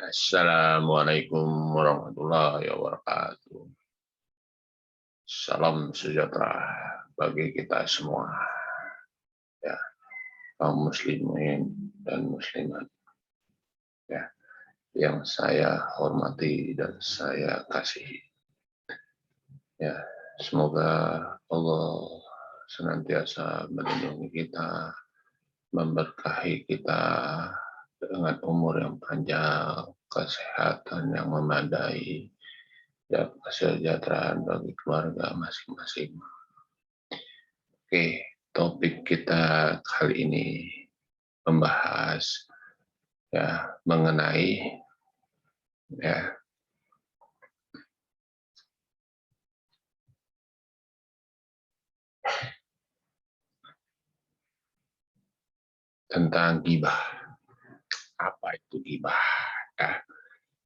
Assalamualaikum warahmatullahi wabarakatuh. Salam sejahtera bagi kita semua, ya, kaum muslimin dan muslimat, ya, yang saya hormati dan saya kasihi. Ya, semoga Allah senantiasa melindungi kita, memberkahi kita dengan umur yang panjang, kesehatan yang memadai, dan kesejahteraan bagi keluarga masing-masing. Oke, topik kita kali ini membahas mengenai tentang ghibah. Apa itu ghibah?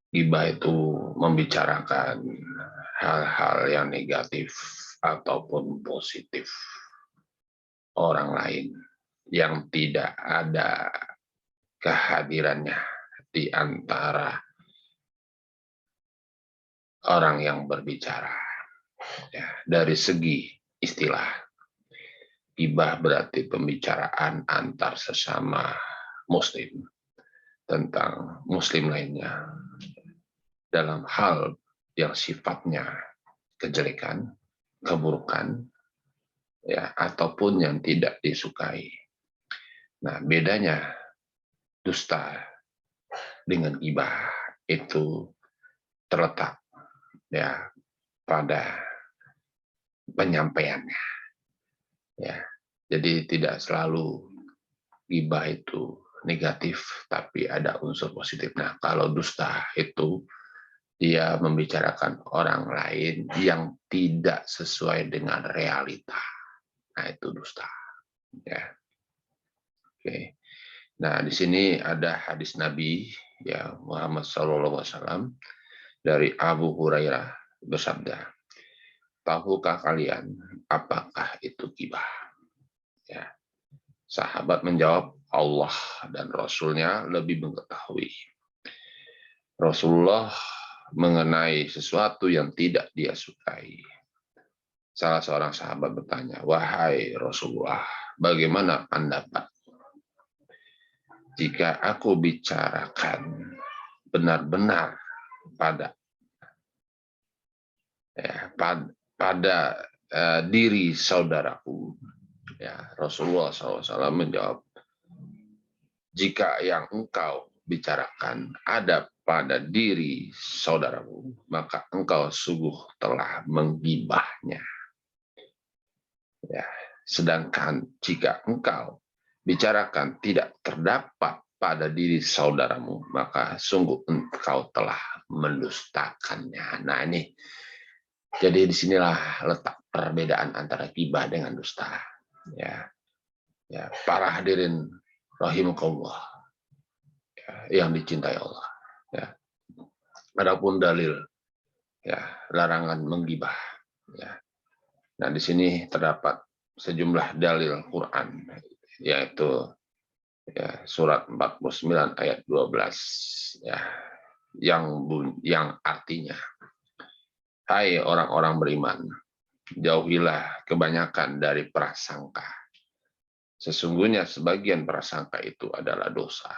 Ghibah itu membicarakan hal-hal yang negatif ataupun positif orang lain yang tidak ada kehadirannya di antara orang yang berbicara. Ya, dari segi istilah, ghibah berarti pembicaraan antar sesama muslim tentang muslim lainnya dalam hal yang sifatnya kejelekan, keburukan, ya, ataupun yang tidak disukai. Nah, bedanya dusta dengan ghibah itu terletak ya pada penyampaiannya. Ya, jadi tidak selalu ghibah itu negatif, tapi ada unsur positif. Nah, kalau dusta itu dia membicarakan orang lain yang tidak sesuai dengan realita. Nah, itu dusta. Ya. Oke. Nah, di sini ada hadis Nabi ya Muhammad SAW dari Abu Hurairah bersabda, tahukah kalian apakah itu ghibah? Ya. Sahabat menjawab, Allah dan Rasulnya lebih mengetahui. Rasulullah mengenai sesuatu yang tidak dia sukai. Salah seorang sahabat bertanya, wahai Rasulullah, bagaimana pendapat jika aku bicarakan benar-benar pada diri saudaraku? Ya, Rasulullah SAW menjawab, jika yang engkau bicarakan ada pada diri saudaramu, maka engkau sungguh telah menggibahnya. Ya, sedangkan jika engkau bicarakan tidak terdapat pada diri saudaramu, maka sungguh engkau telah mendustakannya. Nah, ini jadi disinilah letak perbedaan antara ghibah dengan dusta. Ya, para hadirin rahimakumullah, yang dicintai Allah. Ya. Adapun dalil larangan menggibah. Ya. Nah, di sini terdapat sejumlah dalil Quran, yaitu surat 49 ayat 12 yang artinya, hai orang-orang beriman, jauhilah kebanyakan dari prasangka. Sesungguhnya sebagian prasangka itu adalah dosa.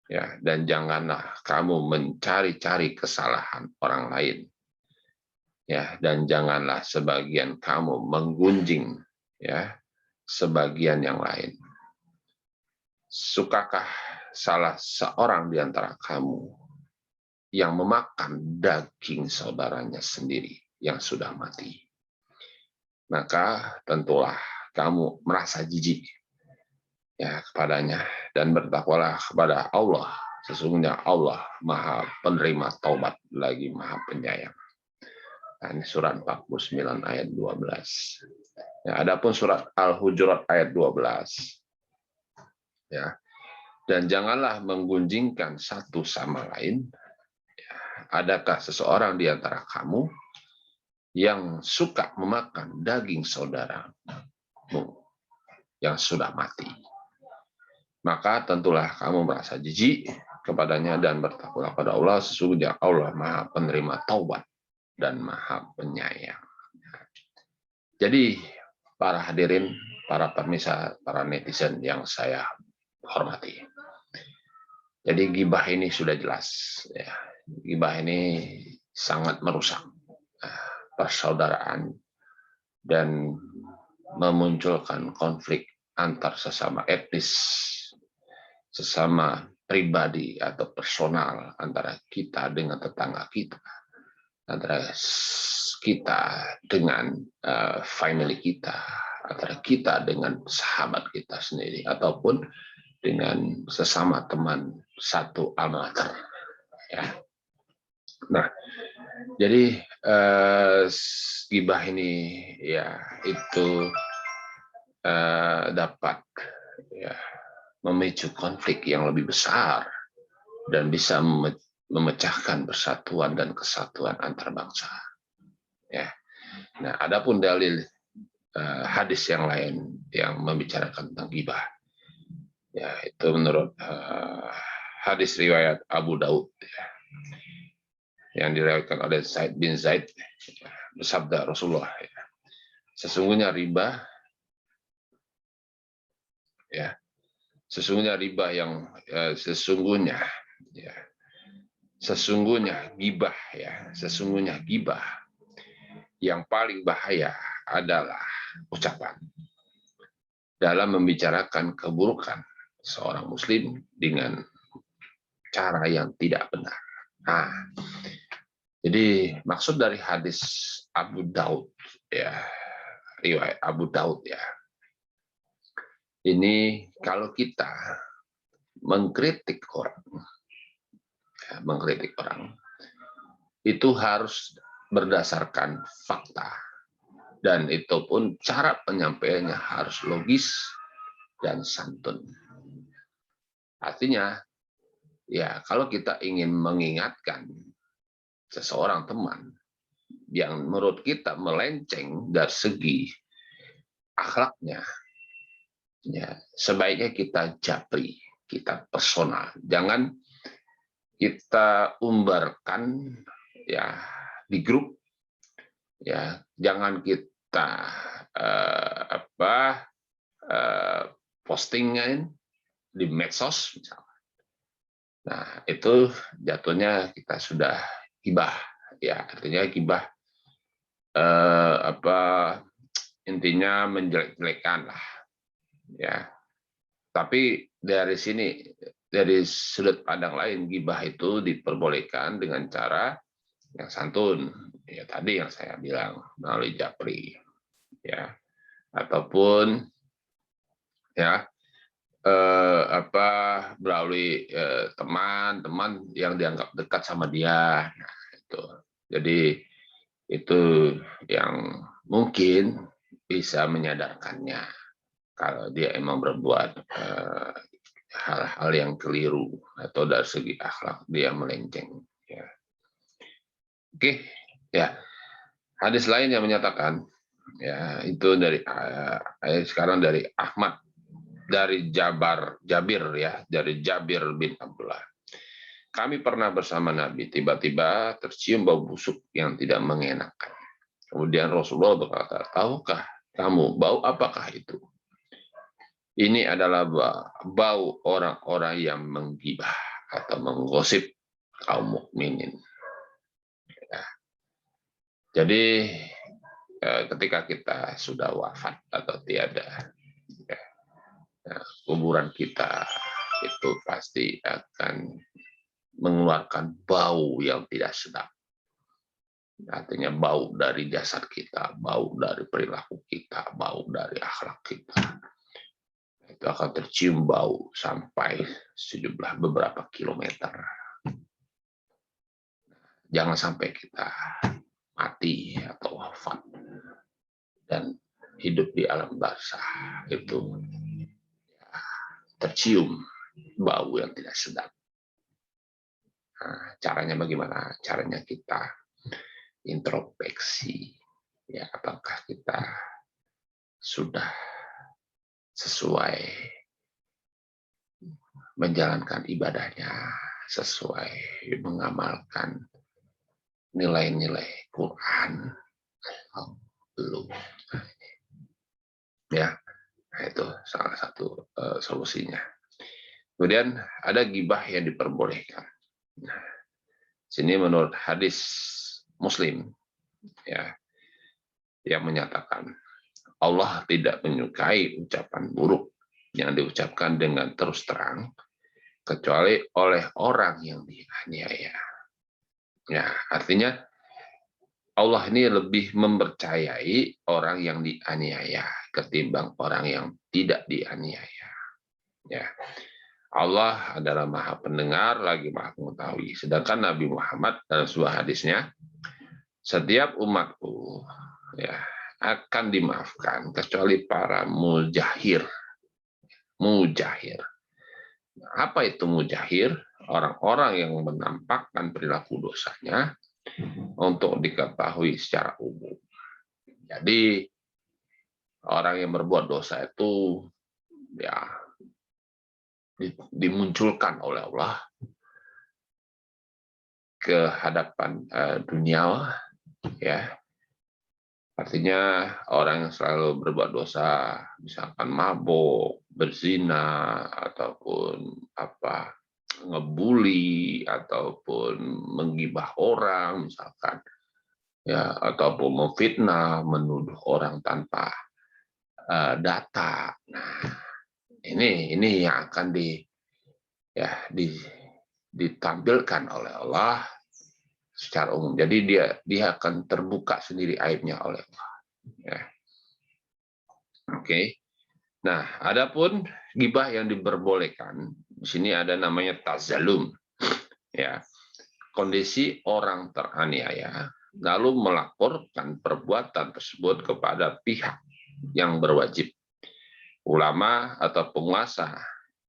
Ya, dan janganlah kamu mencari-cari kesalahan orang lain. Ya, dan janganlah sebagian kamu menggunjing sebagian yang lain. Sukakah salah seorang di antara kamu yang memakan daging saudaranya sendiri yang sudah mati? Maka tentulah kamu merasa jijik kepadanya, dan bertakwalah kepada Allah. Sesungguhnya Allah Maha penerima taubat lagi Maha penyayang. Nah, ini surat 49 ayat 12. Ya, adapun surat Al-Hujurat ayat 12. Ya. Dan janganlah menggunjingkan satu sama lain. Ya, adakah seseorang di antara kamu yang suka memakan daging saudaramu yang sudah mati? Maka tentulah kamu merasa jijik kepadanya dan bertakwalah pada Allah, sesungguhnya Allah Maha Penerima Taubat dan Maha Penyayang. Jadi para hadirin, para pemirsa, para netizen yang saya hormati. Jadi gibah ini sudah jelas, ya. Gibah ini sangat merusak persaudaraan dan memunculkan konflik antar sesama etnis, sesama pribadi atau personal, antara kita dengan tetangga kita, antara kita dengan family kita, antara kita dengan sahabat kita sendiri, ataupun dengan sesama teman satu almater. Ya. Nah, jadi gibah ini ya itu dapat ya memicu konflik yang lebih besar dan bisa memecahkan persatuan dan kesatuan antar bangsa. Ya. Nah, adapun dalil hadis yang lain yang membicarakan tentang gibah, ya itu menurut hadis riwayat Abu Daud, ya, yang diriwayatkan oleh Zaid bin Zaid, ya, bersabda Rasulullah, ya, sesungguhnya riba, ya, sesungguhnya riba yang sesungguhnya, ya, sesungguhnya gibah, ya, sesungguhnya gibah yang paling bahaya adalah ucapan dalam membicarakan keburukan seorang muslim dengan cara yang tidak benar. Nah, jadi maksud dari hadis Abu Daud, ya, riwayat Abu Daud, ya, ini kalau kita mengkritik orang, ya, mengkritik orang itu harus berdasarkan fakta, dan itu pun cara penyampaiannya harus logis dan santun. Artinya, ya kalau kita ingin mengingatkan seseorang teman yang menurut kita melenceng dari segi akhlaknya, ya sebaiknya kita japri, kita personal, jangan kita umbarkan ya di grup, ya jangan kita postingin di medsos misalnya. Nah, itu jatuhnya kita sudah gibah, ya artinya gibah intinya menjelek-jelekan lah, ya. Tapi dari sini, dari sudut pandang lain, gibah itu diperbolehkan dengan cara yang santun, ya tadi yang saya bilang melalui japri, ya, ataupun ya melalui teman-teman yang dianggap dekat sama dia. Nah, itu. Jadi itu yang mungkin bisa menyadarkannya kalau dia emang berbuat hal-hal yang keliru atau dari segi akhlak dia melenceng. Ya. Oke, ya. Hadis lain yang menyatakan, ya itu dari sekarang dari Ahmad, dari Jabir, ya, dari Jabir bin Abdullah. Kami pernah bersama Nabi, tiba-tiba tercium bau busuk yang tidak mengenakan. Kemudian Rasulullah berkata, tahukah kamu bau apakah itu? Ini adalah bau orang-orang yang menggibah atau menggosip kaum mukminin. Ya. Jadi ketika kita sudah wafat atau tiada, ya, kuburan kita itu pasti akan mengeluarkan bau yang tidak sedap. Artinya bau dari jasad kita, bau dari perilaku kita, bau dari akhlak kita. Itu akan tercium bau sampai sejumlah beberapa kilometer. Jangan sampai kita mati atau wafat dan hidup di alam barzah itu ya, tercium bau yang tidak sedap. Nah, caranya bagaimana? Caranya kita introspeksi, ya apakah kita sudah sesuai menjalankan ibadahnya, sesuai mengamalkan nilai-nilai Quran atau belum. Ya, itu salah satu solusinya. Kemudian ada gibah yang diperbolehkan. Nah, sini menurut hadis Muslim ya yang menyatakan Allah tidak menyukai ucapan buruk yang diucapkan dengan terus terang kecuali oleh orang yang dianiaya. Ya, artinya Allah ini lebih mempercayai orang yang dianiaya ketimbang orang yang tidak dianiaya. Ya. Allah adalah Maha Pendengar lagi Maha Mengetahui. Sedangkan Nabi Muhammad dalam sebuah hadisnya, setiap umatku ya akan dimaafkan kecuali para mujahir. Mujahir. Apa itu mujahir? Orang-orang yang menampakkan perilaku dosanya untuk diketahui secara umum. Jadi orang yang berbuat dosa itu ya dimunculkan oleh Allah ke hadapan dunia, ya. Artinya orang yang selalu berbuat dosa, misalkan mabuk, berzina, ataupun ngebully, ataupun menggibah orang, misalkan, ya, ataupun memfitnah, menuduh orang tanpa data. Nah, ini yang akan ditampilkan oleh Allah secara umum. Jadi dia akan terbuka sendiri aibnya oleh Allah. Ya. Oke. Nah, adapun gibah yang diperbolehkan di sini ada namanya tazalum. Ya. Kondisi orang teraniaya lalu melaporkan perbuatan tersebut kepada pihak yang berwajib, ulama atau penguasa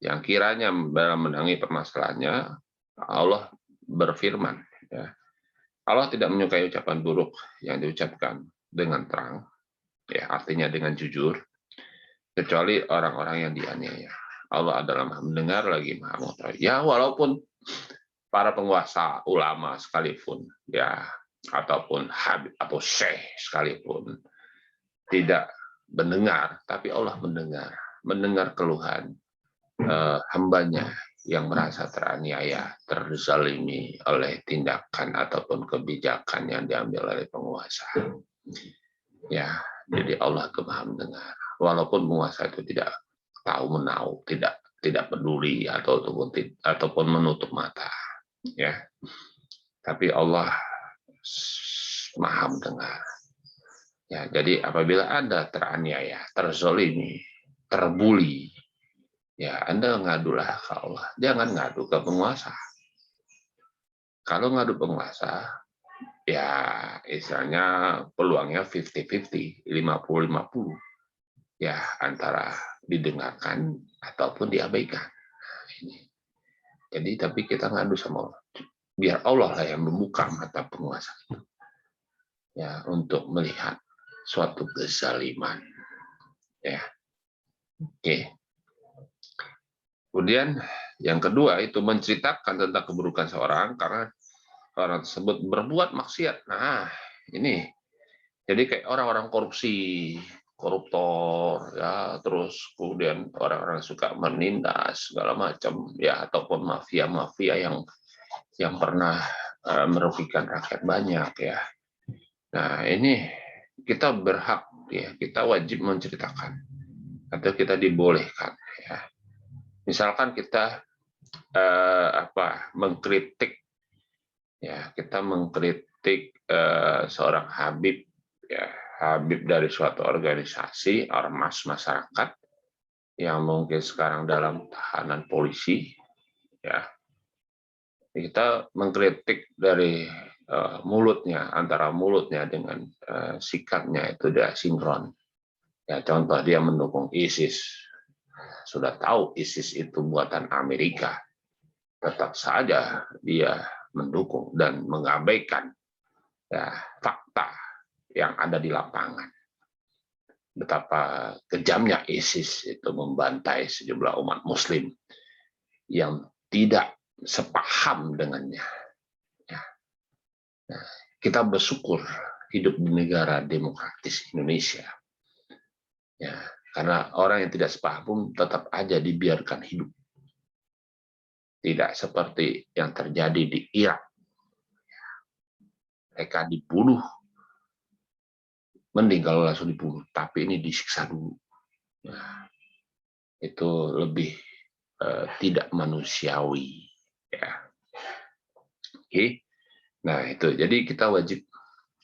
yang kiranya dalam menangani permasalahannya. Allah berfirman, ya, Allah tidak menyukai ucapan buruk yang diucapkan dengan terang, ya, artinya dengan jujur, kecuali orang-orang yang dianiaya. Allah adalah Maha Mendengar lagi Maha Mengetahui. Ya, walaupun para penguasa, ulama sekalipun, ya, ataupun habib atau syekh sekalipun tidak mendengar, tapi Allah mendengar keluhan hambanya yang merasa teraniaya, terzalimi oleh tindakan ataupun kebijakan yang diambil oleh penguasa. Ya, jadi Allah itu Maha Mendengar. Walaupun penguasa itu tidak tahu menahu, tidak peduli ataupun menutup mata, ya. Tapi Allah Maha Mendengar. Ya, jadi apabila Anda teraniaya, terzalimi, terbuli, ya Anda ngadulah ke Allah, jangan ngadu ke penguasa. Kalau ngadu penguasa, ya istilahnya peluangnya 50-50, 50-50, ya antara didengarkan ataupun diabaikan. Nah, ini. Jadi tapi kita ngadu sama Allah, biar Allah lah yang membuka mata penguasa itu, ya, untuk melihat suatu kezaliman, ya. Oke. Kemudian yang kedua itu menceritakan tentang keburukan seorang karena orang tersebut berbuat maksiat. Nah, ini jadi kayak orang-orang korupsi, koruptor, ya, terus kemudian orang-orang suka menindas segala macam, ya, ataupun mafia-mafia yang pernah merugikan rakyat banyak, ya. Nah, ini kita berhak, ya, kita wajib menceritakan atau kita dibolehkan, ya. Misalkan kita mengkritik, ya, kita mengkritik seorang habib, ya, habib dari suatu organisasi ormas masyarakat yang mungkin sekarang dalam tahanan polisi, ya, kita mengkritik dari mulutnya, antara mulutnya dengan sikapnya itu tidak sinkron. Ya, contoh dia mendukung ISIS. Sudah tahu ISIS itu buatan Amerika, tetap saja dia mendukung dan mengabaikan, ya, fakta yang ada di lapangan. Betapa kejamnya ISIS itu membantai sejumlah umat Muslim yang tidak sepaham dengannya. Ya. Nah, kita bersyukur hidup di negara demokratis Indonesia. Ya, karena orang yang tidak sepaham pun tetap aja dibiarkan hidup. Tidak seperti yang terjadi di Irak. Mereka dibunuh. Mending kalau langsung dibunuh, tapi ini disiksa dulu. Nah, itu lebih tidak manusiawi. Ya. Oke. Nah, itu. Jadi kita wajib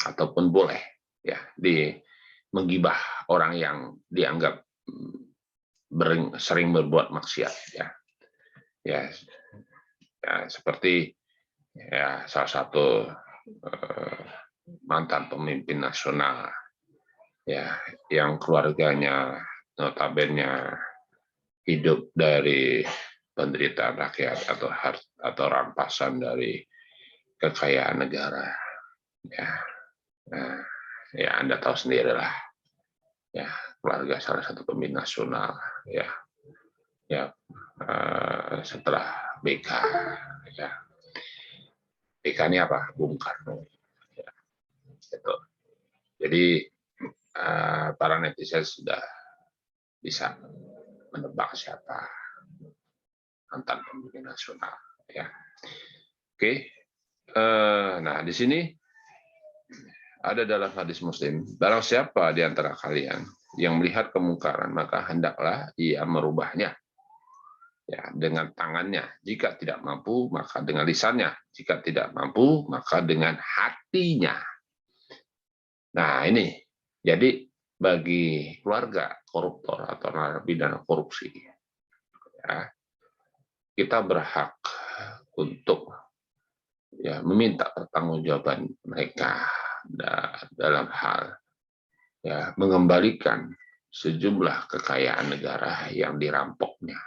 ataupun boleh ya menggibah orang yang dianggap sering berbuat maksiat ya. Ya, seperti ya salah satu mantan pemimpin nasional ya yang keluarganya notabene hidup dari penderitaan rakyat atau rampasan dari kekayaan negara ya. Nah, ya Anda tahu sendirilah ya, keluarga salah satu pemimpin nasional ya setelah BK ya. BK ini apa? Bung Karno ya, gitu. Jadi para netizen sudah bisa menebak siapa mantan pemimpin nasional ya. Oke. Nah, di sini ada dalam hadis Muslim, barang siapa di antara kalian yang melihat kemungkaran, maka hendaklah ia merubahnya ya dengan tangannya. Jika tidak mampu, maka dengan lisannya. Jika tidak mampu, maka dengan hatinya. Nah, ini jadi bagi keluarga koruptor atau narapidana korupsi ya, kita berhak untuk ya meminta pertanggungjawaban mereka dalam hal ya mengembalikan sejumlah kekayaan negara yang dirampoknya.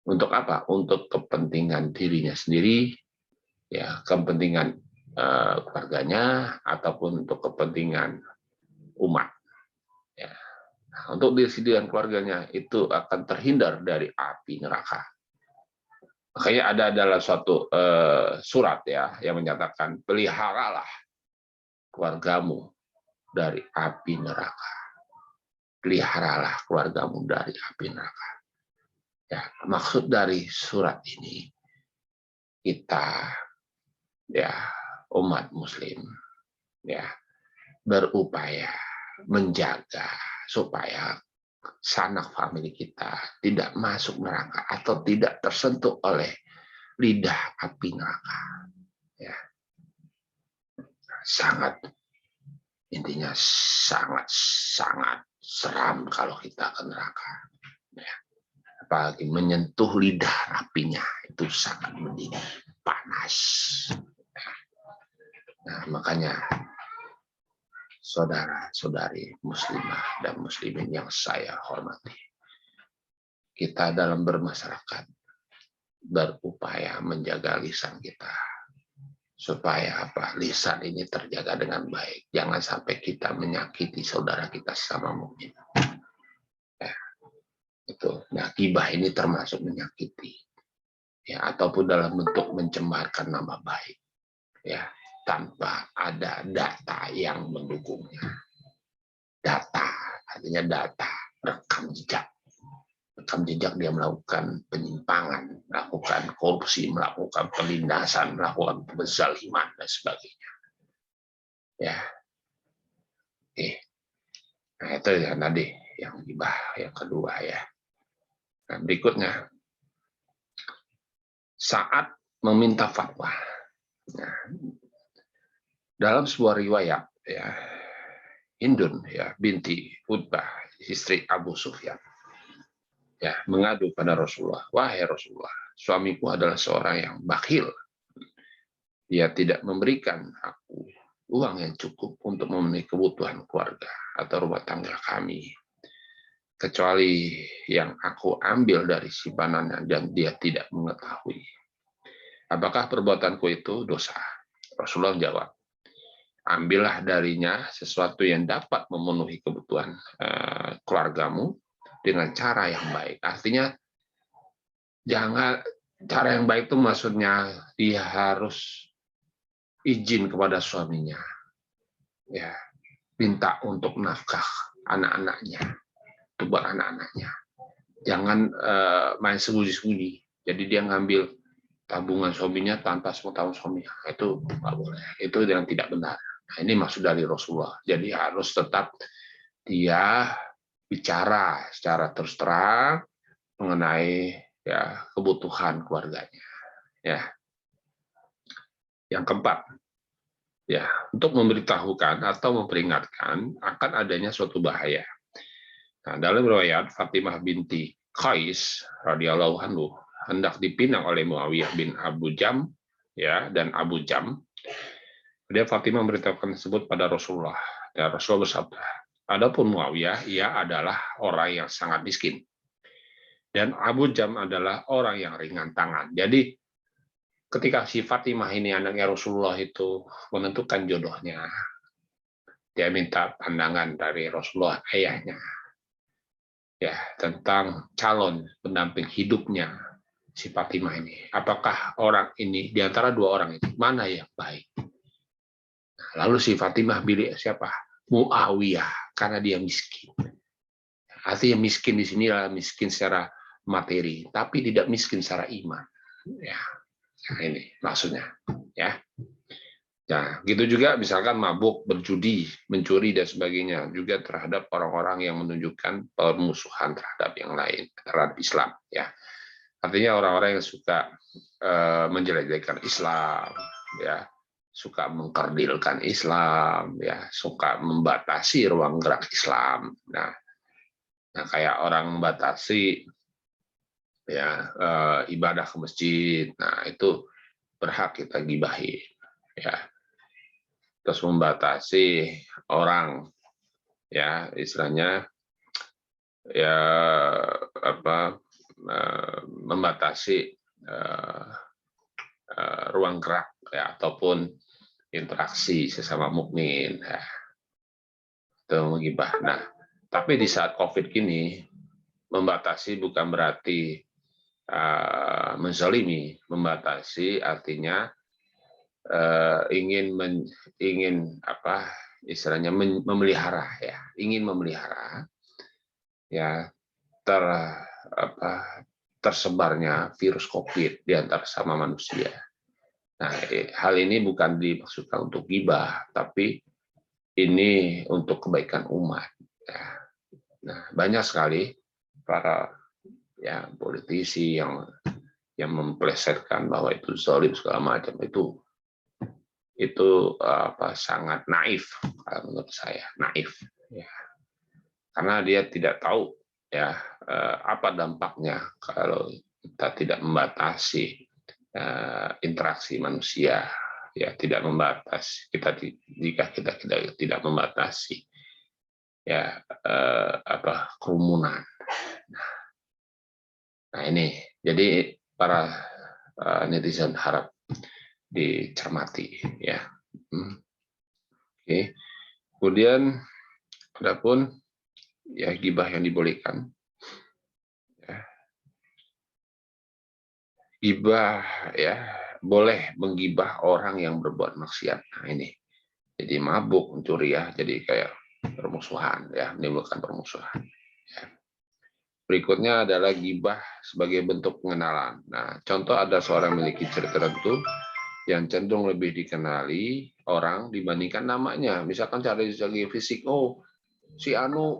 Untuk apa? Untuk kepentingan dirinya sendiri, ya kepentingan keluarganya ataupun untuk kepentingan umat. Ya. Nah, untuk diri sendiri dan keluarganya itu akan terhindar dari api neraka. Makanya ada dalam suatu surat ya yang menyatakan peliharalah keluargamu dari api neraka. Peliharalah keluargamu dari api neraka. Ya, maksud dari surat ini kita ya umat muslim ya berupaya menjaga supaya sanak famili kita tidak masuk neraka atau tidak tersentuh oleh lidah api neraka. Ya. Sangat intinya sangat seram kalau kita ke neraka. Ya. Apalagi menyentuh lidah apinya itu sangat mendidih, panas. Nah, makanya saudara-saudari muslimah dan muslimin yang saya hormati, kita dalam bermasyarakat berupaya menjaga lisan kita supaya apa? Lisan ini terjaga dengan baik. Jangan sampai kita menyakiti saudara kita sesama mukmin. Ya, itu. Nah, gibah ini termasuk menyakiti. Ya, ataupun dalam bentuk mencemarkan nama baik. Ya, tanpa ada data yang mendukungnya. Data, artinya data, rekam jejak. Rekam jejak dia melakukan penyimpangan, melakukan korupsi, melakukan penindasan, melakukan kezaliman, dan sebagainya. Ya, oke. Nah, itu ya tadi yang gibah yang kedua ya. Nah, berikutnya, saat meminta fatwa. Nah, dalam sebuah riwayat ya, Hindun ya binti Utbah istri Abu Sufyan ya mengadu pada Rasulullah, wahai Rasulullah, suamiku adalah seorang yang bakhil, dia tidak memberikan aku uang yang cukup untuk memenuhi kebutuhan keluarga atau rumah tangga kami, kecuali yang aku ambil dari simpanannya dan dia tidak mengetahui. Apakah perbuatanku itu dosa? Rasulullah jawab, ambillah darinya sesuatu yang dapat memenuhi kebutuhan keluargamu dengan cara yang baik. Artinya Cara yang baik itu maksudnya dia harus izin kepada suaminya, ya, minta untuk nafkah anak-anaknya, untuk buat anak-anaknya. Jangan main sembunyi-sembunyi. Jadi dia ngambil tabungan suaminya tanpa sepengetahuan suaminya. Itu nggak boleh. Itu yang tidak benar. Nah, ini maksud dari Rasulullah. Jadi harus tetap dia bicara secara terus terang mengenai ya kebutuhan keluarganya. Ya, yang keempat, ya untuk memberitahukan atau memperingatkan akan adanya suatu bahaya. Nah, dalam riwayat Fatimah binti Qais radhiyallahu anhu hendak dipinang oleh Muawiyah bin Abu Jam, ya, dan Abu Jam. Dia Fatimah memberitahukan tersebut pada Rasulullah. Dan Rasulullah bersabda, adapun Muawiyah, ia adalah orang yang sangat miskin. Dan Abu Jam adalah orang yang ringan tangan. Jadi ketika si Fatimah ini anaknya Rasulullah itu menentukan jodohnya, dia minta pandangan dari Rasulullah ayahnya, ya, tentang calon pendamping hidupnya si Fatimah ini. Apakah orang ini di antara dua orang itu mana yang baik? Nah, lalu si Fatimah pilih siapa? Muawiyah, karena dia miskin. Artinya miskin di sini adalah miskin secara materi, tapi tidak miskin secara iman. Ya, nah ini maksudnya. Ya. Nah, gitu juga misalkan mabuk, berjudi, mencuri dan sebagainya juga terhadap orang-orang yang menunjukkan permusuhan terhadap yang lain, terhadap Islam, ya. Artinya orang-orang yang suka menjelek-jelekan Islam, ya, suka mengkerdilkan Islam, ya, suka membatasi ruang gerak Islam. Nah kayak orang membatasi ya ibadah ke masjid, nah itu berhak kita gibahin, ya. Terus membatasi orang, ya istilahnya ya apa membatasi ruang gerak, ya, ataupun interaksi sesama mukmin, ya, itu menggibah. Nah, tapi di saat COVID gini membatasi bukan berarti menzalimi. Membatasi artinya ingin apa istilahnya memelihara, ya, ingin memelihara ya tersebarnya virus COVID di antara sama manusia. Nah, hal ini bukan dimaksudkan untuk gibah, tapi ini untuk kebaikan umat. Ya. Nah, banyak sekali para ya politisi yang memplesetkan bahwa itu zalim segala macam, itu sangat naif menurut saya, naif, ya. Karena dia tidak tahu ya apa dampaknya kalau kita tidak membatasi interaksi manusia, ya, tidak membatasi jika kita tidak membatasi ya kerumunan. Nah ini jadi para netizen harap dicermati, ya. Oke. Kemudian adapun ya gibah yang dibolehkan, ya. Gibah ya boleh menggibah orang yang berbuat maksiat. Nah ini jadi mabuk, mencuri, ya, jadi kayak permusuhan, ya, menimbulkan permusuhan, ya. Berikutnya adalah gibah sebagai bentuk pengenalan. Nah, contoh ada seorang memiliki ciri tertentu yang cenderung lebih dikenali orang dibandingkan namanya. Misalkan dari segi fisik, oh si Anu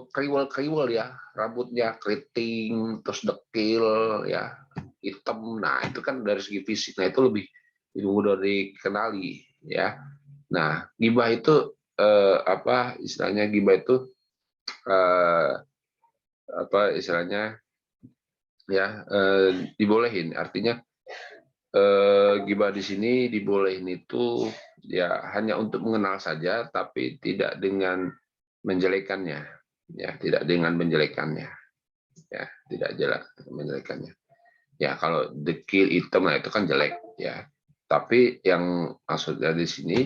kriwel-kriwel, ya, rambutnya keriting, terus dekil, ya, hitam. Nah, itu kan dari segi fisik. Nah, itu lebih mudah dikenali, ya. Nah, gibah itu apa istilahnya, gibah itu apa istilahnya ya dibolehin. Artinya gibah di sini dibolehin itu ya hanya untuk mengenal saja, tapi tidak dengan menjelekannya, ya, tidak dengan menjelekannya, ya, tidak jelek menjelekannya. Ya, kalau dekil hitam, nah itu kan jelek, ya. Tapi yang maksudnya di sini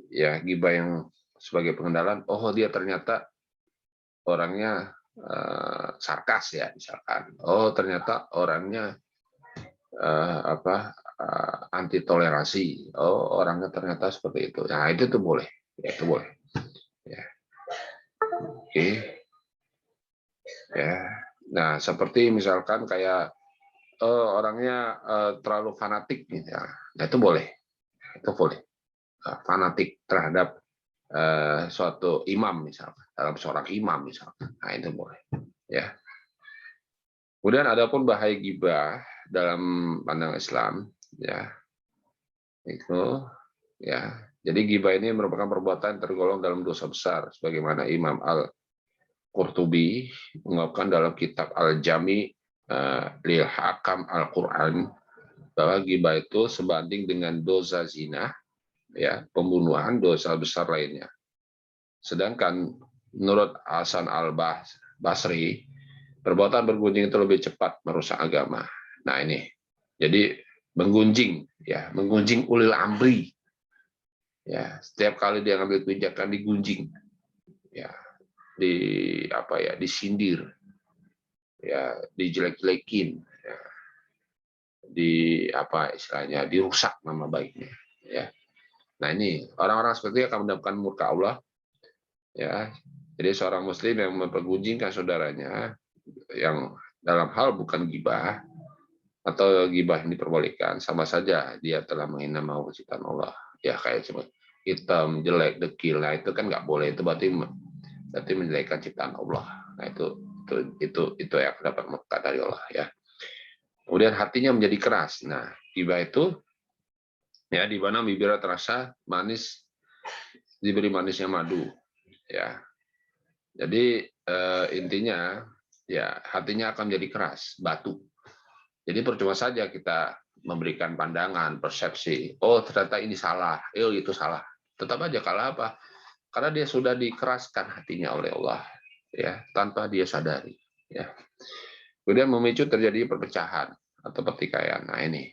ya gibah yang sebagai pengenalan, oh dia ternyata orangnya sarkas, ya, misalkan. Oh ternyata orangnya anti toleransi. Oh, orangnya ternyata seperti itu. Nah, itu tuh boleh. Ya, itu boleh. Ya. Oke. Ya. Nah, seperti misalkan kayak orangnya terlalu fanatik gitu ya. Nah, itu boleh. Itu boleh. Fanatik terhadap suatu imam misalkan, dalam seorang imam misalkan. Nah, itu boleh. Ya. Kemudian adapun bahaya ghibah dalam pandangan Islam, ya. Itu ya. Jadi ghibah ini merupakan perbuatan tergolong dalam dosa besar sebagaimana Imam Al-Qurtubi mengungkapkan dalam kitab Al-Jami lil Hakam Al-Qur'an bahwa ghibah itu sebanding dengan dosa zina, ya, pembunuhan, dosa besar lainnya. Sedangkan menurut Hasan Al-Basri, perbuatan bergunjing itu lebih cepat merusak agama. Nah, ini. Jadi menggunjing, ya, menggunjing ulil amri. Ya, setiap kali dia ngambil kebijakan digunjing. Ya, disindir. Ya, dijelek-jelekin. Ya, istilahnya dirusak nama baiknya, ya. Nah, ini orang-orang seperti ini akan mendapatkan murka Allah, ya. Jadi seorang muslim yang mempergunjingkan saudaranya yang dalam hal bukan ghibah atau ghibah yang diperbolehkan, sama saja dia telah menghina nama ciptaan Allah. Ya, kayak cuma hitam, jelek, dekil, nah itu kan nggak boleh, itu berarti menjelekkan ciptaan Allah. Nah, itu yang dapat murka dari Allah, ya. Kemudian hatinya menjadi keras. Nah, ghibah itu ya di mana bibirnya terasa manis, diberi manisnya madu, ya. Jadi intinya ya hatinya akan menjadi keras, batu. Jadi percuma saja kita memberikan pandangan, persepsi, oh ternyata ini salah, itu salah. Tetap aja kalah apa? Karena dia sudah dikeraskan hatinya oleh Allah, ya, tanpa dia sadari, ya. Kemudian memicu terjadi perpecahan atau pertikaian. Nah, ini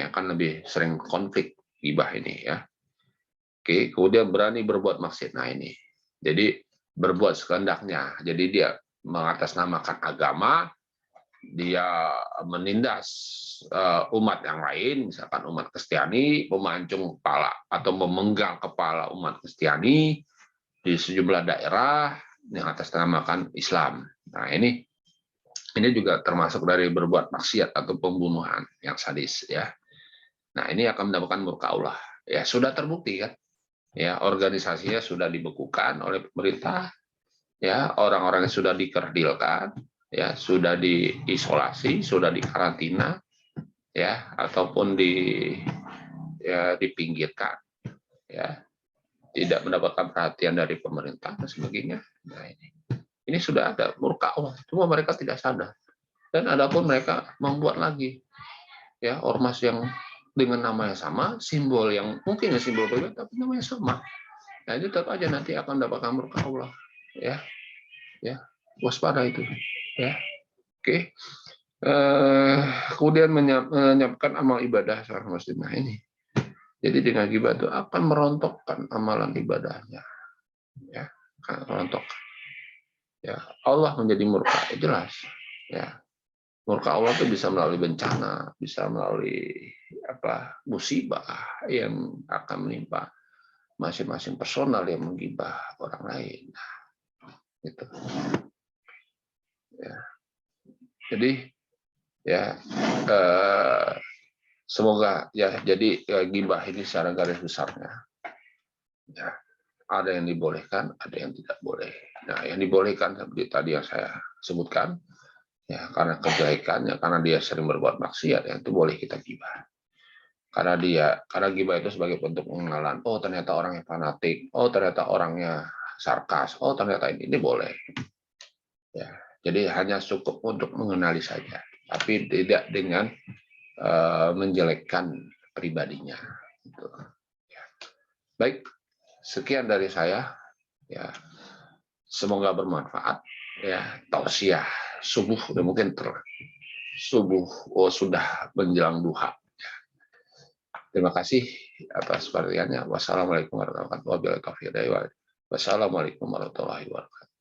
akan lebih sering konflik ghibah ini, ya. Oke, kemudian berani berbuat maksiat. Nah, ini. Jadi berbuat sekendaknya. Jadi dia mengatasnamakan agama, dia menindas umat yang lain, misalkan umat Kristiani, memancung kepala atau memenggal kepala umat Kristiani di sejumlah daerah yang atasnamakan Islam. Nah, ini juga termasuk dari berbuat maksiat atau pembunuhan yang sadis, ya. Nah, ini akan mendapatkan murka Allah. Ya, sudah terbukti kan? Ya, organisasinya sudah dibekukan oleh pemerintah. Ya, orang-orangnya sudah dikerdilkan, ya, sudah diisolasi, sudah dikarantina, ya, ataupun dipinggirkan, ya, tidak mendapatkan perhatian dari pemerintah dan sebagainya. Nah, ini sudah ada murka Allah, cuma mereka tidak sadar. Dan adapun mereka membuat lagi, ya, ormas yang dengan nama yang sama, simbol yang mungkin simbol berbeda, tapi namanya sama. Nah, itu tetap aja nanti akan mendapatkan murka Allah, ya, waspada itu, ya. Oke. Kemudian menyiapkan amal ibadah seorang muslim. Nah, ini. Jadi dengan ghibah itu akan merontokkan amalan ibadahnya, ya, akan merontokkan. Ya, Allah menjadi murka, jelas, ya. Murka Allah itu bisa melalui bencana, bisa melalui musibah yang akan menimpa masing-masing personal yang menggibah orang lain. Gitu. Ya. Jadi ya semoga ya jadi ghibah ini secara garis besarnya, ya, ada yang dibolehkan, ada yang tidak boleh. Nah, yang dibolehkan seperti tadi yang saya sebutkan, ya, karena kejelekannya, karena dia sering berbuat maksiat, ya, itu boleh kita ghibah. Karena ghibah itu sebagai bentuk pengenalan. Oh, ternyata orangnya fanatik. Oh, ternyata orangnya sarkas. Oh, ternyata ini boleh. Ya, jadi hanya cukup untuk mengenali saja, tapi tidak dengan menjelekkan pribadinya. Gitu. Ya. Baik, sekian dari saya. Ya, semoga bermanfaat. Ya, tausiah subuh udah mungkin subuh sudah menjelang duha. Terima kasih atas perhatiannya. Wassalamualaikum warahmatullahi wabarakatuh.